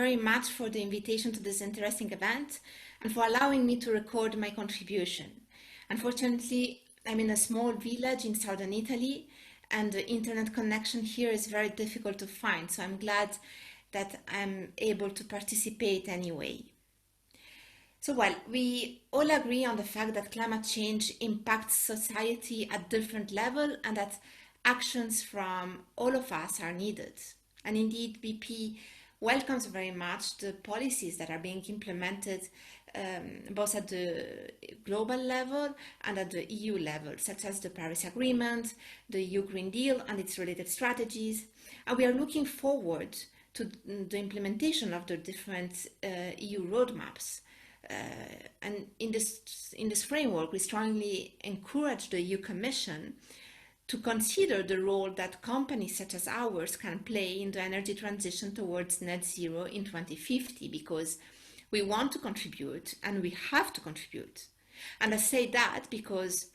very much for the invitation to this interesting event and for allowing me to record my contribution. Unfortunately, I'm in a small village in southern Italy, and the internet connection here is very difficult to find, so I'm glad that I'm able to participate anyway. So, well, we all agree on the fact that climate change impacts society at different levels and that actions from all of us are needed. And indeed, BP welcomes very much the policies that are being implemented both at the global level and at the EU level, such as the Paris Agreement, the EU Green Deal and its related strategies. And we are looking forward to the implementation of the different EU roadmaps. And in this framework, we strongly encourage the EU Commission to consider the role that companies such as ours can play in the energy transition towards net zero in 2050, because we want to contribute and we have to contribute. And I say that because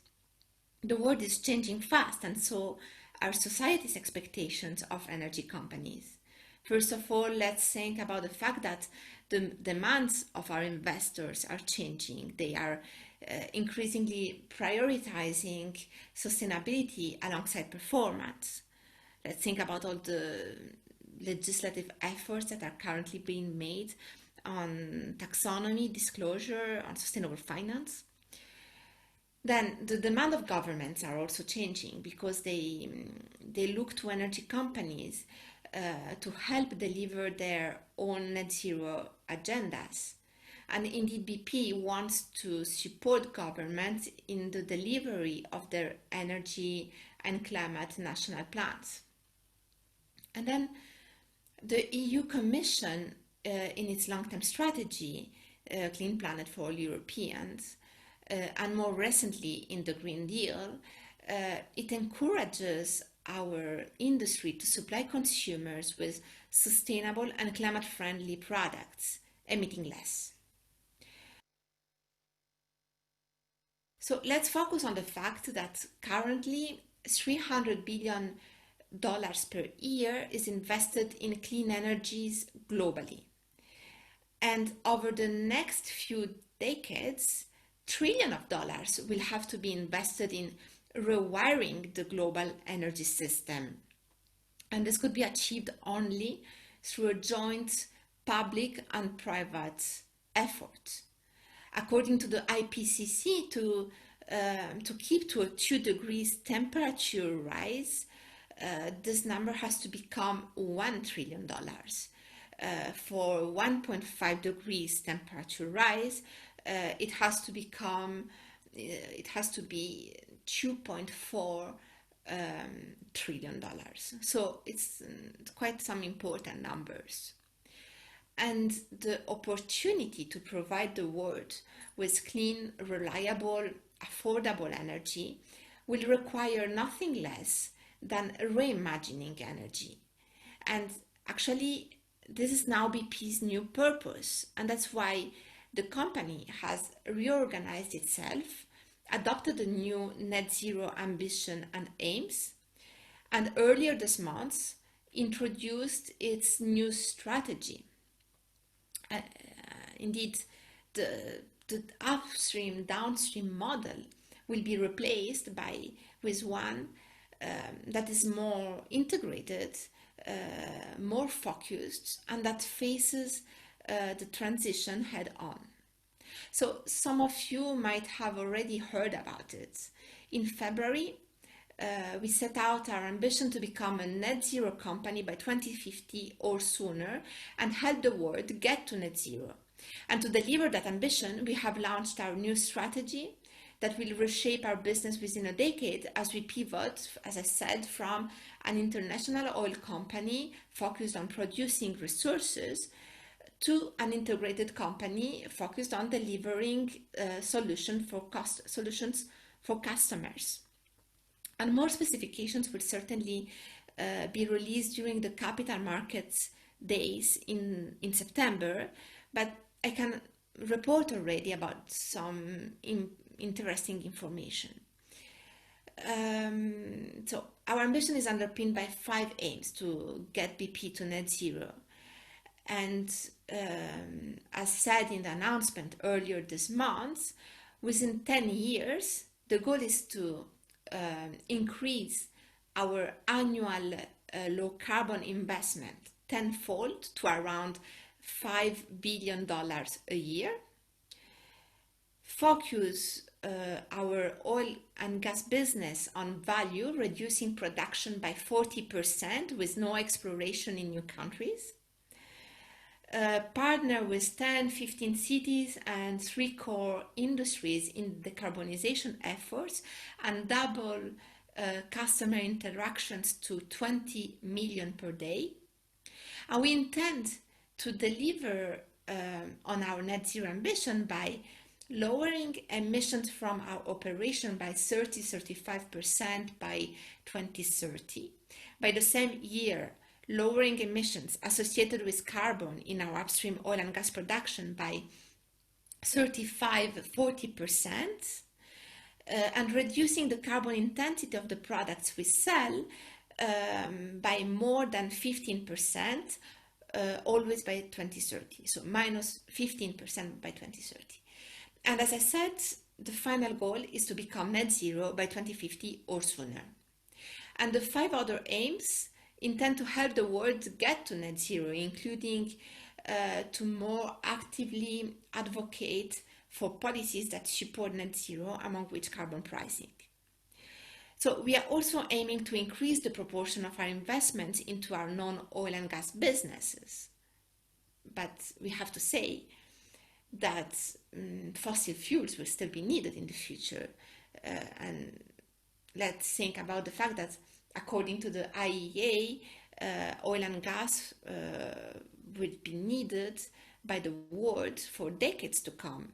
the world is changing fast, and so are society's expectations of energy companies. First of all, let's think about the fact that the demands of our investors are changing. They are increasingly prioritizing sustainability alongside performance. Let's think about all the legislative efforts that are currently being made on taxonomy, disclosure, on sustainable finance. Then the demand of governments are also changing because they look to energy companies to help deliver their own net zero agendas. And indeed, BP wants to support governments in the delivery of their energy and climate national plans. And then the EU Commission, in its long-term strategy, Clean Planet for All Europeans, and more recently in the Green Deal, it encourages our industry to supply consumers with sustainable and climate-friendly products, emitting less. So let's focus on the fact that currently $300 billion per year is invested in clean energies globally. And over the next few decades, trillions of dollars will have to be invested in rewiring the global energy system. And this could be achieved only through a joint public and private effort. According to the IPCC, to keep to a 2 degrees temperature rise, this number has to become $1 trillion. For 1.5 degrees temperature rise, it has to be $2.4 trillion. So it's quite some important numbers. And the opportunity to provide the world with clean, reliable, affordable energy will require nothing less than reimagining energy. And actually, this is now BP's new purpose, and that's why the company has reorganized itself, adopted a new net zero ambition and aims, and earlier this month introduced its new strategy. Indeed, the upstream downstream model will be replaced with one that is more integrated, more focused, and that faces the transition head on. So some of you might have already heard about it. In February, we set out our ambition to become a net zero company by 2050 or sooner and help the world get to net zero. And to deliver that ambition, we have launched our new strategy that will reshape our business within a decade as we pivot, as I said, from an international oil company focused on producing resources to an integrated company focused on delivering solutions for customers. And more specifications will certainly be released during the capital markets days in September, but I can report already about some interesting information. So our ambition is underpinned by 5 aims to get BP to net zero. And as said in the announcement earlier this month, within 10 years, the goal is to increase our annual low carbon investment tenfold to around $5 billion a year, focus our oil and gas business on value, reducing production by 40% with no exploration in new countries, partner with 10, 15 cities and 3 core industries in decarbonization efforts, and double customer interactions to 20 million per day. And we intend to deliver on our net zero ambition by lowering emissions from our operation by 30-35% by 2030. By the same year, lowering emissions associated with carbon in our upstream oil and gas production by 35-40%, and reducing the carbon intensity of the products we sell by more than 15%, always by 2030, so minus 15% by 2030. And as I said, the final goal is to become net zero by 2050 or sooner. And the 5 other aims intend to help the world get to net zero, including to more actively advocate for policies that support net zero, among which carbon pricing. So we are also aiming to increase the proportion of our investments into our non-oil and gas businesses. But we have to say that fossil fuels will still be needed in the future. And let's think about the fact that according to the IEA, oil and gas will be needed by the world for decades to come.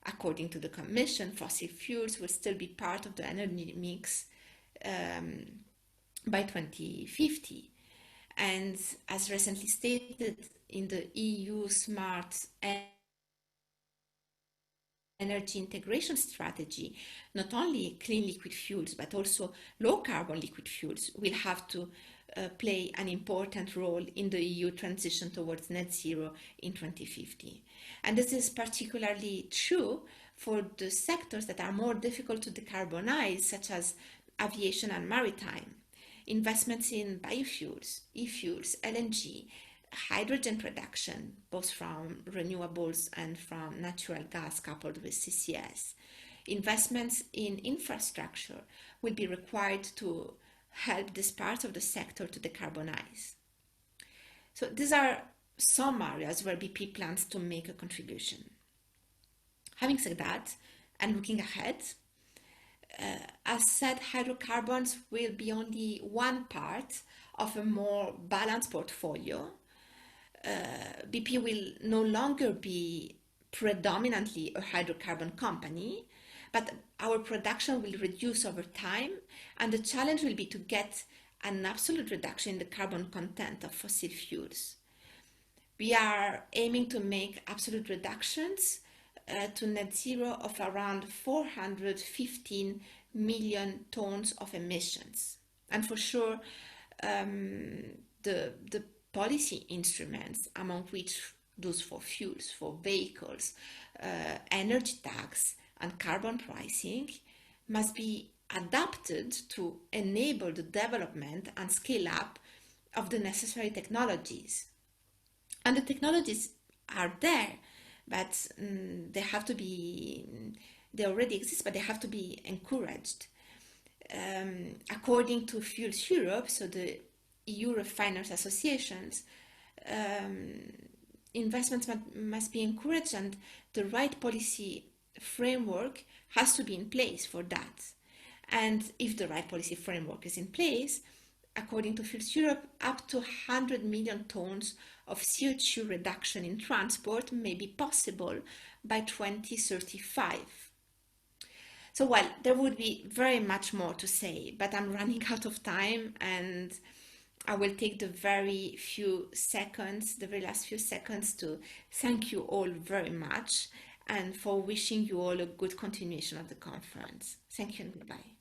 According to the Commission, fossil fuels will still be part of the energy mix by 2050. And as recently stated in the EU Smart Energy Integration Strategy, not only clean liquid fuels, but also low carbon liquid fuels will have to play an important role in the EU transition towards net zero in 2050. And this is particularly true for the sectors that are more difficult to decarbonize, such as aviation and maritime. Investments in biofuels, e-fuels, LNG, hydrogen production, both from renewables and from natural gas coupled with CCS. Investments in infrastructure will be required to help this part of the sector to decarbonize. So these are some areas where BP plans to make a contribution. Having said that, and looking ahead, as said, hydrocarbons will be only one part of a more balanced portfolio. BP will no longer be predominantly a hydrocarbon company, but our production will reduce over time, and the challenge will be to get an absolute reduction in the carbon content of fossil fuels. We are aiming to make absolute reductions to net zero of around 415 million tons of emissions. And for sure, the policy instruments, among which those for fuels, for vehicles, energy tax, and carbon pricing, must be adapted to enable the development and scale up of the necessary technologies. And the technologies are there, but they already exist, but they have to be encouraged. According to Fuels Europe, so the EU refiners associations, investments must be encouraged, and the right policy framework has to be in place for that. And if the right policy framework is in place, according to Fuels Europe, up to 100 million tons of CO2 reduction in transport may be possible by 2035. So, well, there would be very much more to say, but I'm running out of time, and I will take the very last few seconds to thank you all very much and for wishing you all a good continuation of the conference. Thank you and goodbye.